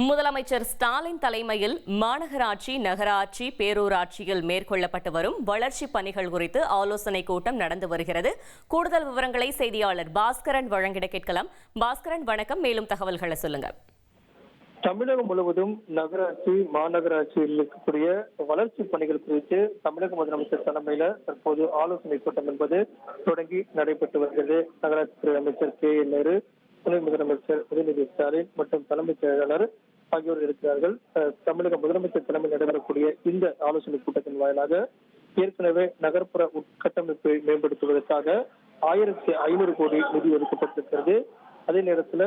முதலமைச்சர் ஸ்டாலின் தலைமையில் மாநகராட்சி, நகராட்சி, பேரூராட்சியில் மேற்கொள்ளப்பட்டு வரும் வளர்ச்சி பணிகள் குறித்து ஆலோசனை கூட்டம் நடந்து வருகிறது. கூடுதல் விவரங்களை செய்தியாளர் பாஸ்கரன் வழங்கிட கேட்கலாம். பாஸ்கரன், வணக்கம். மேலும் தகவல்களை சொல்லுங்க. தமிழகம் முழுவதும் நகராட்சி, மாநகராட்சியில் இருக்கக்கூடிய வளர்ச்சி பணிகள் குறித்து தமிழக முதலமைச்சர் தலைமையில தற்போது ஆலோசனை கூட்டம் என்பது தொடங்கி நடைபெற்று வருகிறது. நகராட்சித்துறை அமைச்சர் KL, துணை முதலமைச்சர் உதயநிதி ஸ்டாலின் மற்றும் தலைமைச் செயலாளர் ஆகியோர் இருக்கிறார்கள். தமிழக முதலமைச்சர் தலைமையில் நடைபெறக்கூடிய இந்த ஆலோசனை கூட்டத்தின் வாயிலாக ஏற்கனவே நகர்ப்புற உட்கட்டமைப்பை மேம்படுத்துவதற்காக 1500 கோடி நிதி ஒதுக்கப்பட்டிருக்கிறது. அதே நேரத்தில்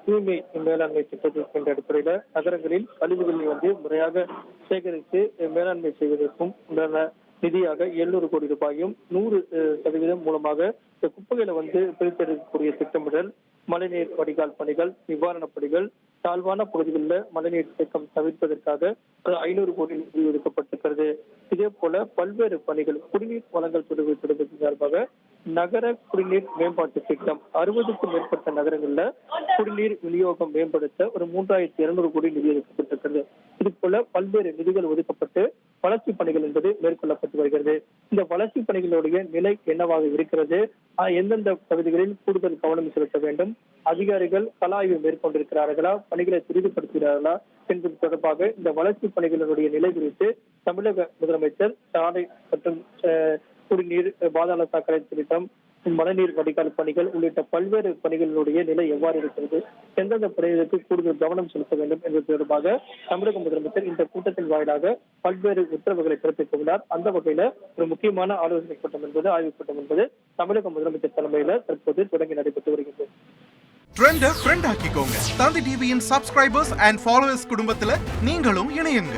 தூய்மை மேலாண்மை திட்டத்திற்கு என்ற அடிப்படையில நகரங்களில் கழிவுகளை முறையாக சேகரித்து மேலாண்மை செய்வதற்கும் உண்டான நிதியாக 700 கோடி ரூபாயும் 100% மூலமாக குப்பைகளை பிரித்தெடுக்கக்கூடிய திட்டமிடல், மழைநீர் வடிகால் பணிகள், நிவாரணப் பணிகள், தாழ்வான பகுதிகளில் மழைநீர் தேக்கம் தவிர்ப்பதற்காக 500 கோடி நிதி ஒதுக்கப்பட்டிருக்கிறது. இதே போல பல்வேறு பணிகள், குடிநீர் வழங்கல் துறையின் சார்பாக நகர குடிநீர் மேம்பாட்டு திட்டம் 60க்கும் மேற்பட்ட நகரங்கள்ல குடிநீர் விநியோகம் மேம்படுத்த 3200 கோடி நிதி ஒதுக்கப்பட்டிருக்கிறது. இது போல பல்வேறு நிதிகள் ஒதுக்கப்பட்டு வளர்ச்சி பணிகள் என்பது மேற்கொள்ளப்பட்டு வருகிறது. இந்த வளர்ச்சி பணிகளுடைய நிலை என்னவாக இருக்கிறது, எந்தெந்த பகுதிகளில் கூடுதல் கவனம் செலுத்த வேண்டும், அதிகாரிகள் கள ஆய்வு மேற்கொண்டிருக்கிறார்களா, பணிகளை துரிதப்படுத்துகிறார்களா என்பது தொடர்பாக இந்த வளர்ச்சி பணிகளுடைய நிலை குறித்து தமிழக முதலமைச்சர் சாலை மற்றும் குடிநீர், பாதாள சாக்கடை திட்டம், மழைநீர் வடிகால் பணிகள் உள்ளிட்ட பல்வேறு பணிகளுடைய நிலை எவ்வாறு இருக்கிறது, எந்தெந்த பணிகளுக்கு கூடுதல் கவனம் செலுத்த வேண்டும் என்பது தொடர்பாக தமிழக முதலமைச்சர் இந்த கூட்டத்தின் வாயிலாக பல்வேறு உத்தரவுகளை பிறப்பித்துள்ளார். அந்த வகையில ஒரு முக்கியமான ஆலோசனை கூட்டம் என்பது, ஆய்வுக் கூட்டம் என்பது தமிழக முதலமைச்சர் தலைமையில தற்போது தொடங்கி நடைபெற்று வருகிறது. ட்ரெண்டை ஃப்ரெண்ட் ஆக்கிக்கோங்க. தந்தி டிவியின் சப்ஸ்கிரைபர்ஸ் அண்ட் ஃபாலோவர்ஸ் குடும்பத்துல நீங்களும் இணையுங்க.